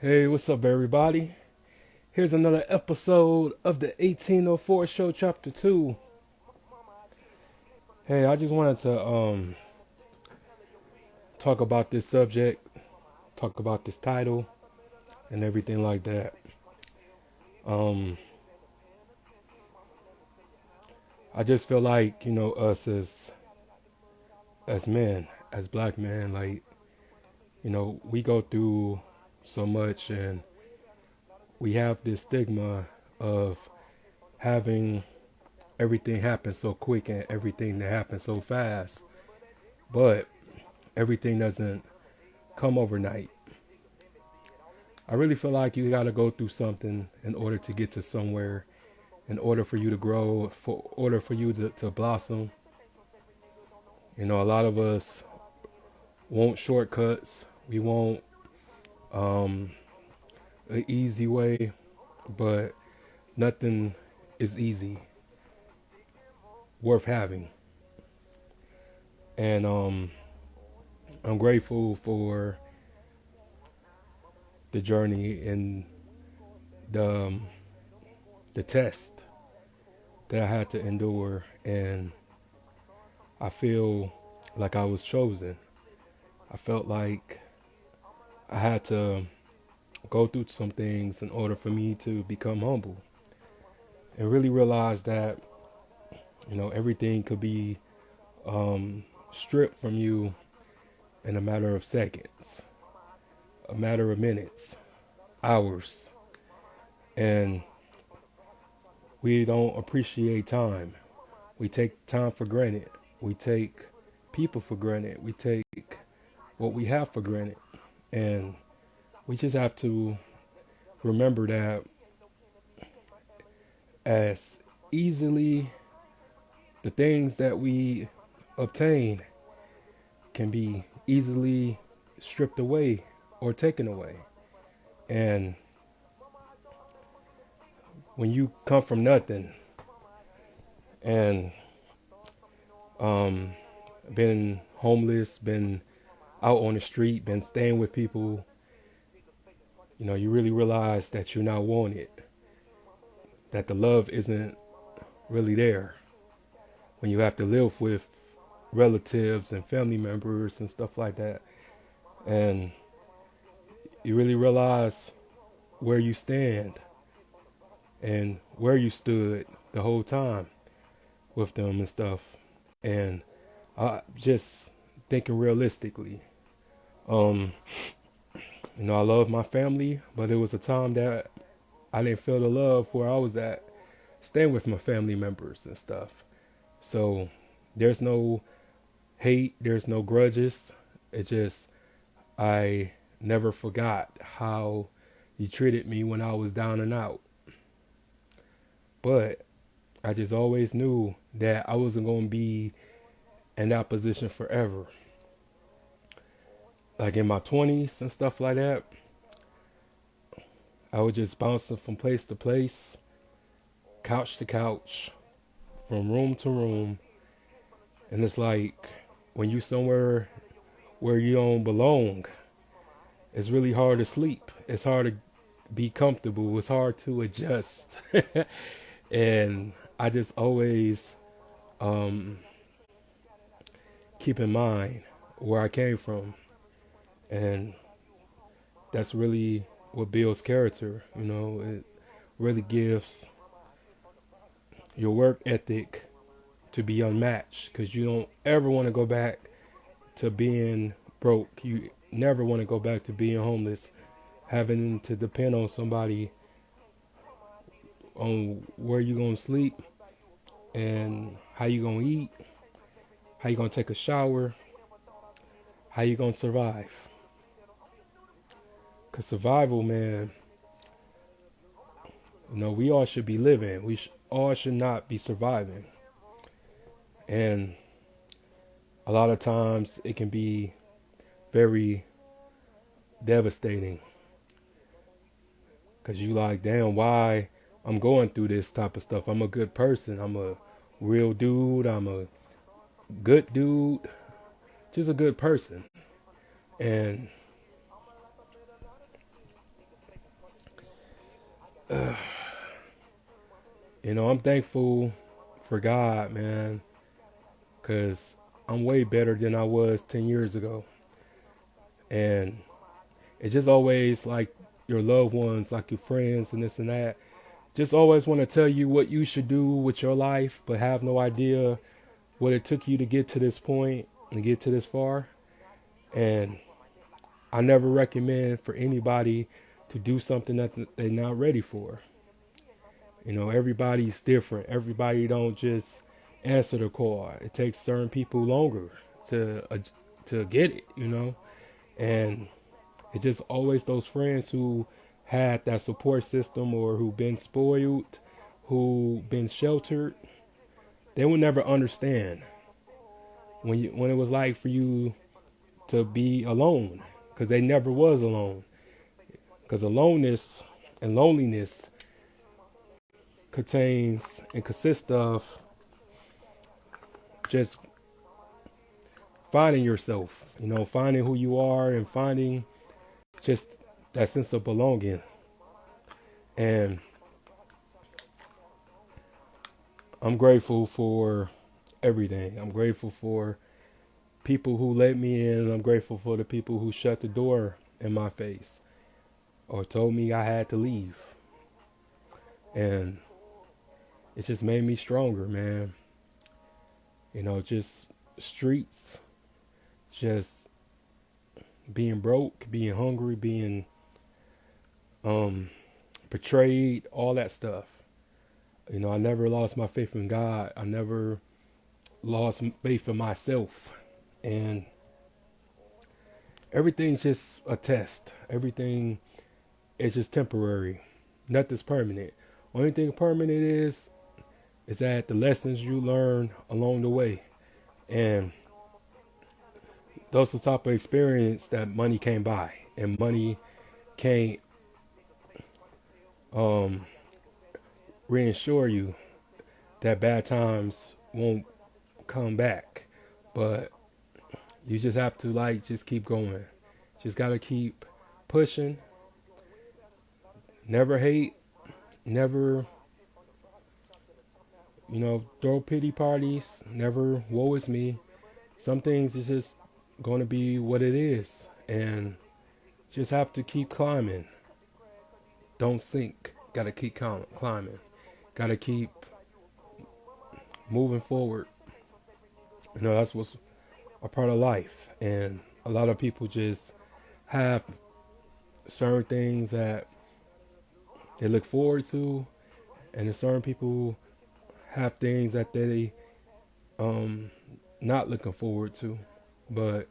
Hey, what's up, everybody? Here's another episode of the 1804 Show, Chapter 2. Hey, I just wanted to talk about this subject, talk about this title, and everything like that. Um, I just feel like us as men, as black men, like we go through so much, and we have this stigma of having everything happen so quick and everything that happens so fast, but everything doesn't come overnight. I really feel like you got to go through something in order to get to somewhere, in order for you to grow, for order for you to blossom. A lot of us want shortcuts. We want an easy way, but nothing is easy worth having. And I'm grateful for the journey and the the test that I had to endure, and I feel like I was chosen. I felt like I had to go through some things in order for me to become humble and really realize that everything could be stripped from you in a matter of seconds, a matter of minutes, hours, and we don't appreciate time. We take time for granted. We take people for granted. We take what we have for granted. And we just have to remember that as easily the things that we obtain can be easily stripped away or taken away. And when you come from nothing and been homeless, been out on the street, been staying with people, you really realize that you're not wanted, that the love isn't really there when you have to live with relatives and family members and stuff like that. And you really realize where you stand and where you stood the whole time with them and stuff. And I just thinking realistically, um, I love my family, but there was a time that I didn't feel the love where I was at, staying with my family members and stuff. So there's no hate, there's no grudges. It just, I never forgot how you treated me when I was down and out. But I just always knew that I wasn't going to be in that position forever. Like in my 20s and stuff like that, I was just bouncing from place to place, couch to couch, from room to room. And it's like when you somewhere where you don't belong, it's really hard to sleep. It's hard to be comfortable. It's hard to adjust. And I just always keep in mind where I came from. And that's really what builds character. It really gives your work ethic to be unmatched, because you don't ever want to go back to being broke. You never want to go back to being homeless, having to depend on somebody on where you going to sleep and how you going to eat, how you going to take a shower, how you going to survive. Because survival, man, we all should be living. We all should not be surviving. And a lot of times it can be very devastating, because you like, damn, why I'm going through this type of stuff. I'm a good person. I'm a real dude. I'm a good dude. Just a good person. And I'm thankful for God, man, because I'm way better than I was 10 years ago. And it's just always like your loved ones, like your friends and this and that, just always want to tell you what you should do with your life, but have no idea what it took you to get to this point and get to this far. And I never recommend for anybody to do something that they're not ready for. Everybody's different. Everybody don't just answer the call. It takes certain people longer to get it. And it's just always those friends who had that support system or who been spoiled, who been sheltered. They will never understand when it was like for you to be alone, because they never was alone. Because aloneness and loneliness contains and consists of just finding yourself, finding who you are and finding just that sense of belonging. And I'm grateful for everything. I'm grateful for people who let me in. I'm grateful for the people who shut the door in my face or told me I had to leave. And it just made me stronger, man. Just streets, just being broke, being hungry, being betrayed, all that stuff. I never lost my faith in God. I never lost faith in myself. And everything's just a test. Everything is just temporary. Nothing's permanent. Only thing permanent is that the lessons you learn along the way. And those are the type of experience that money can't buy. And money can't reassure you that bad times won't come back. But you just have to just keep going. Just gotta keep pushing. Never hate. Never, throw pity parties. Never woe is me. Some things is just gonna be what it is. And just have to keep climbing. Don't sink. Gotta keep climbing. Gotta keep moving forward. That's what's a part of life. And a lot of people just have certain things that they look forward to, and there's certain people have things that they not looking forward to. But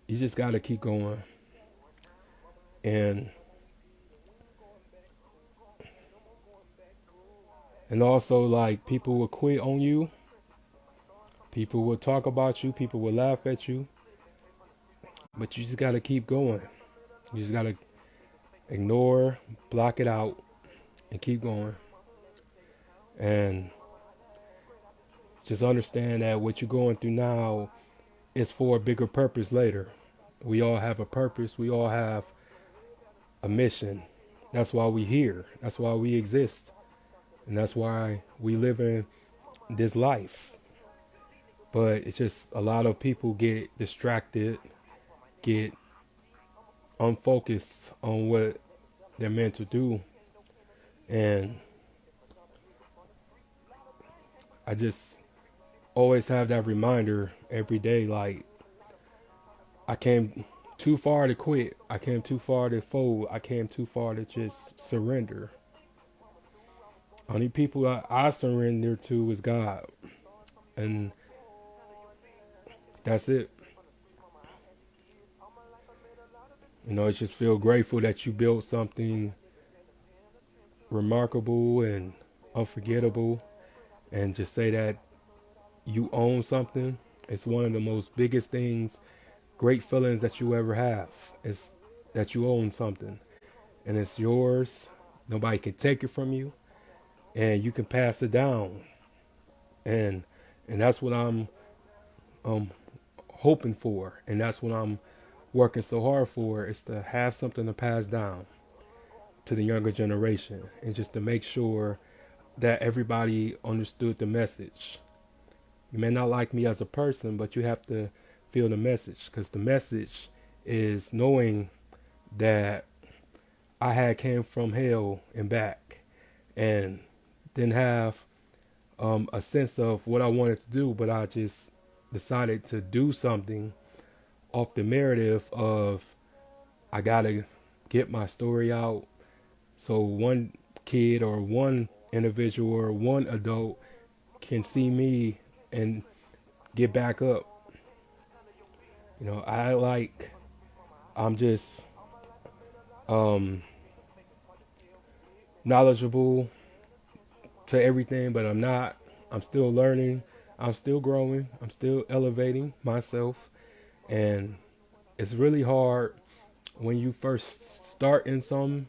you just gotta keep going. And also, people will quit on you. People will talk about you. People will laugh at you. But you just got to keep going. You just got to ignore, block it out, and keep going. And just understand that what you're going through now is for a bigger purpose later. We all have a purpose. We all have a mission. That's why we're here. That's why we exist. And that's why we live in this life. But it's just a lot of people get distracted, get unfocused on what they're meant to do. And I just always have that reminder every day, I came too far to quit. I came too far to fold. I came too far to just surrender. Only people I surrender to is God. And that's it. It's just feel grateful that you built something remarkable and unforgettable, and just say that you own something. It's one of the most biggest things, great feelings that you ever have. Is that you own something, and it's yours. Nobody can take it from you, and you can pass it down. And that's what I'm hoping for, and that's what I'm working so hard for, is to have something to pass down to the younger generation, and just to make sure that everybody understood the message. You may not like me as a person, but you have to feel the message, because the message is knowing that I had came from hell and back, and didn't have a sense of what I wanted to do, but I just decided to do something off the narrative of I gotta get my story out so one kid or one individual or one adult can see me and get back up. I'm just um, knowledgeable to everything, but I'm not. I'm still learning. I'm still growing. I'm still elevating myself. And it's really hard when you first start in something,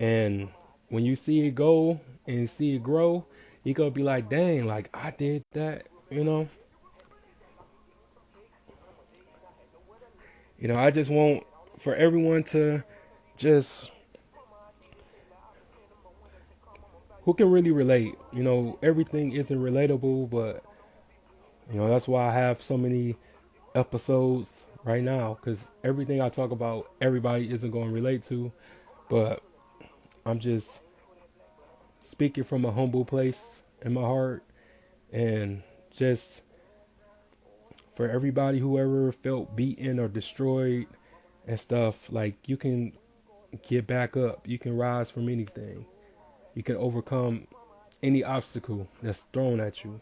and when you see it go and see it grow, you gonna be like, dang, like I did that, you know? I just want for everyone to just who can really relate. Everything isn't relatable, but that's why I have so many episodes right now, because everything I talk about, everybody isn't going to relate to, but I'm just speaking from a humble place in my heart, and just for everybody who ever felt beaten or destroyed and stuff, like you can get back up, you can rise from anything, you can overcome any obstacle that's thrown at you.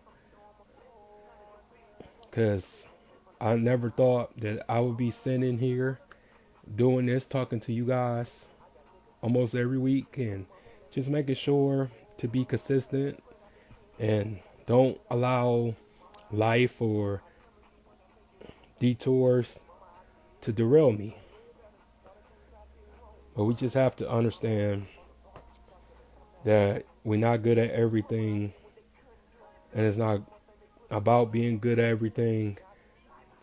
Because I never thought that I would be sitting here doing this, talking to you guys almost every week, and just making sure to be consistent and don't allow life or detours to derail me. But we just have to understand that we're not good at everything, and it's not about being good at everything.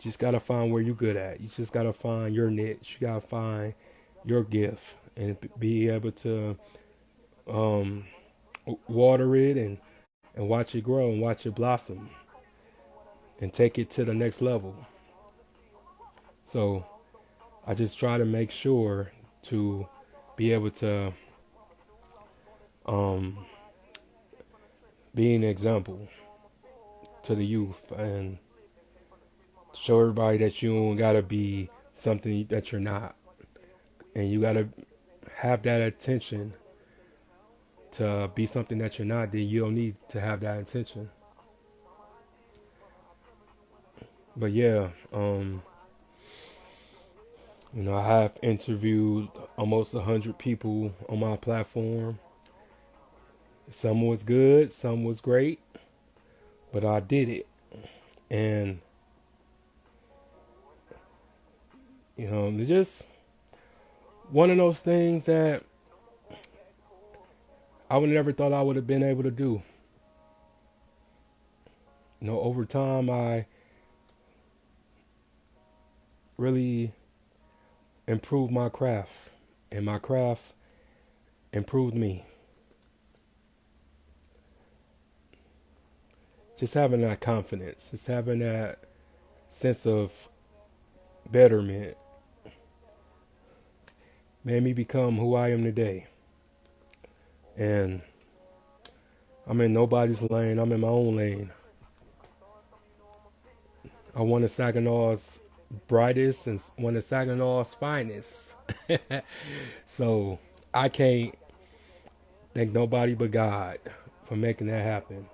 You just gotta find where you're good at. You just gotta find your niche. You gotta find your gift and be able to water it and watch it grow and watch it blossom and take it to the next level. So I just try to make sure to be able to be an example to the youth and show everybody that you don't gotta be something that you're not, and you gotta have that attention to be something that you're not. Then you don't need to have that intention. But yeah, I have interviewed almost 100 people on my platform. Some was good, some was great, but I did it. And it's just one of those things that I would never thought I would have been able to do. Over time, I really improved my craft, and my craft improved me. Just having that confidence, just having that sense of betterment made me become who I am today. And I'm in nobody's lane, I'm in my own lane. I'm one of Saginaw's brightest and one of Saginaw's finest. So I can't thank nobody but God for making that happen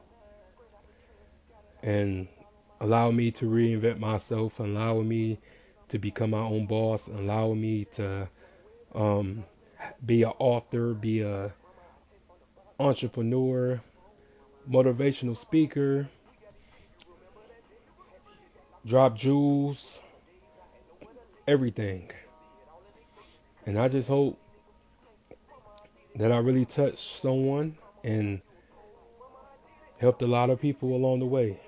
and allowing me to reinvent myself, allowing me to become my own boss, allowing me to be an author, be a entrepreneur, motivational speaker, drop jewels, everything. And I just hope that I really touched someone and helped a lot of people along the way.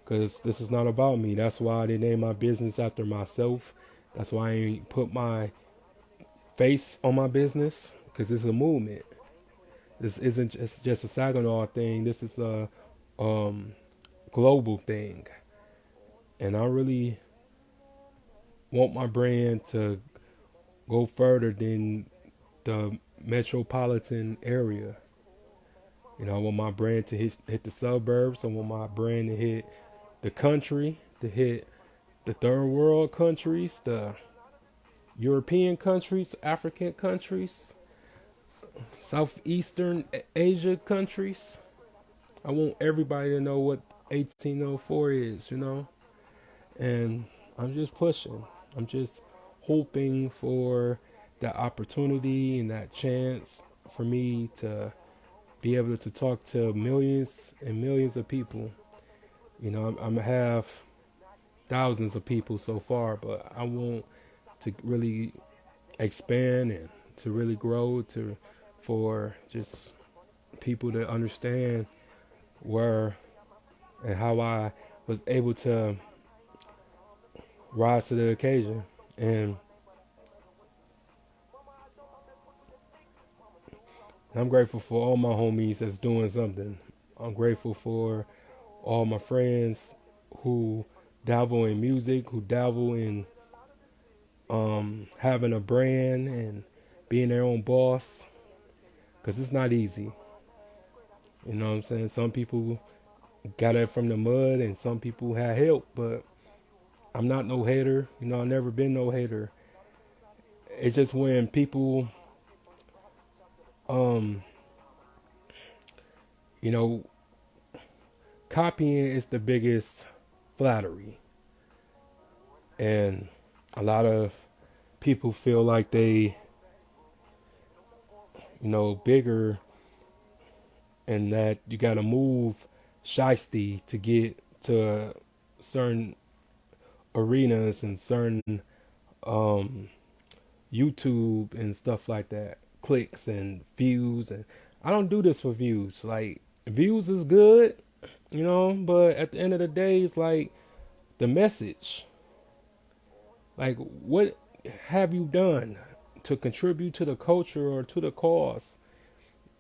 Because this is not about me. That's why I didn't name my business after myself. That's why I ain't put my face on my business because it's a movement. This isn't just a Saginaw thing. This is a um, global thing, and I really want my brand to go further than the metropolitan area. You know, I want my brand to hit the suburbs. I want my brand to hit the country, to hit the third world countries, the European countries, African countries, Southeastern Asia countries. I want everybody to know what 1804 is, you know? And I'm just pushing. I'm just hoping for that opportunity and that chance for me to be able to talk to millions and millions of people. You know, I'm gonna have thousands of people so far, but I want to really expand and to really grow to for just people to understand where and how I was able to rise to the occasion. And I'm grateful for all my homies that's doing something. I'm grateful for all my friends who dabble in music, who dabble in having a brand and being their own boss, because it's not easy. You know what I'm saying? Some people got it from the mud and some people had help, but I'm not no hater. You know, I've never been no hater. It's just when people, um, you know, copying is the biggest flattery. And a lot of people feel like they, bigger and that you got to move shiesty to get to certain arenas and certain um, YouTube and stuff like that, clicks and views. And I don't do this for views. Like, views is good, but at the end of the day, it's like the message. Like, what have you done to contribute to the culture or to the cause?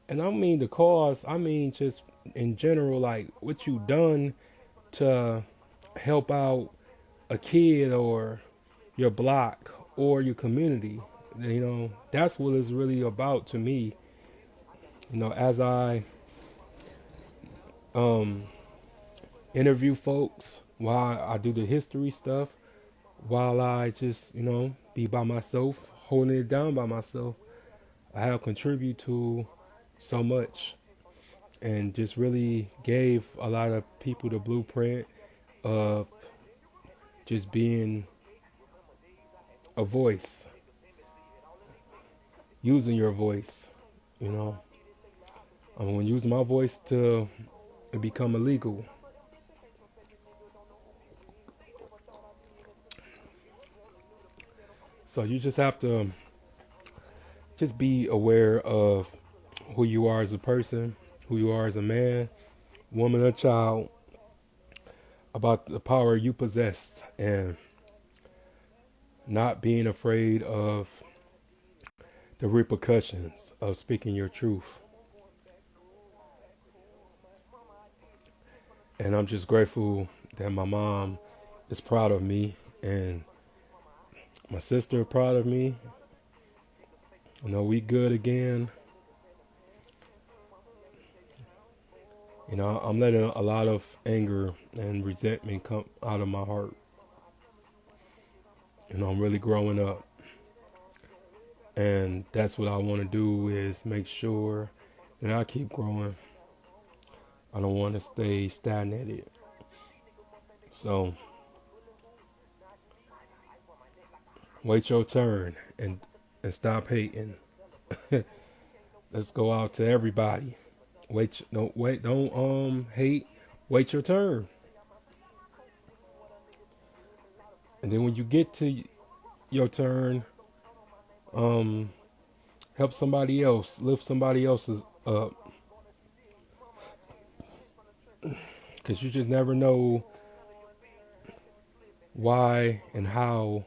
And I don't mean the cause, I mean just in general, like what you done to help out a kid or your block or your community. That's what it's really about to me. As I um, interview folks, while I do the history stuff, while I just, be by myself, holding it down by myself, I have contributed to so much and just really gave a lot of people the blueprint of just being a voice, using your voice, you know. I'm going to use my voice to become illegal. So you just have to just be aware of who you are as a person, who you are as a man, woman, or child, about the power you possess, and not being afraid of the repercussions of speaking your truth. And I'm just grateful that my mom is proud of me and my sister proud of me. We good again. I'm letting a lot of anger and resentment come out of my heart. I'm really growing up. And that's what I want to do is make sure that I keep growing. I don't want to stay stagnated. So wait your turn and stop hating. Let's go out to everybody. Don't hate. Wait your turn. And then when you get to your turn, help somebody else, lift somebody else's up. Because you just never know why and how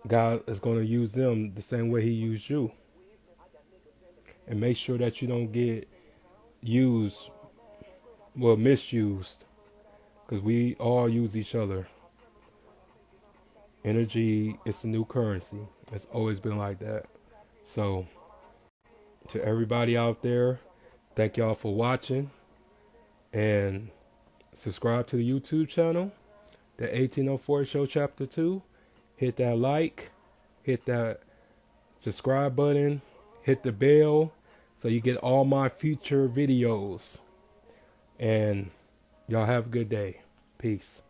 God is going to use them the same way he used you. And make sure that you don't get used, well, misused, because we all use each other. Energy is the new currency. It's always been like that. So, to everybody out there, thank y'all for watching, and subscribe to the YouTube channel, the 1804 Show Chapter 2. Hit that like, hit that subscribe button, hit the bell so you get all my future videos. And y'all have a good day. Peace.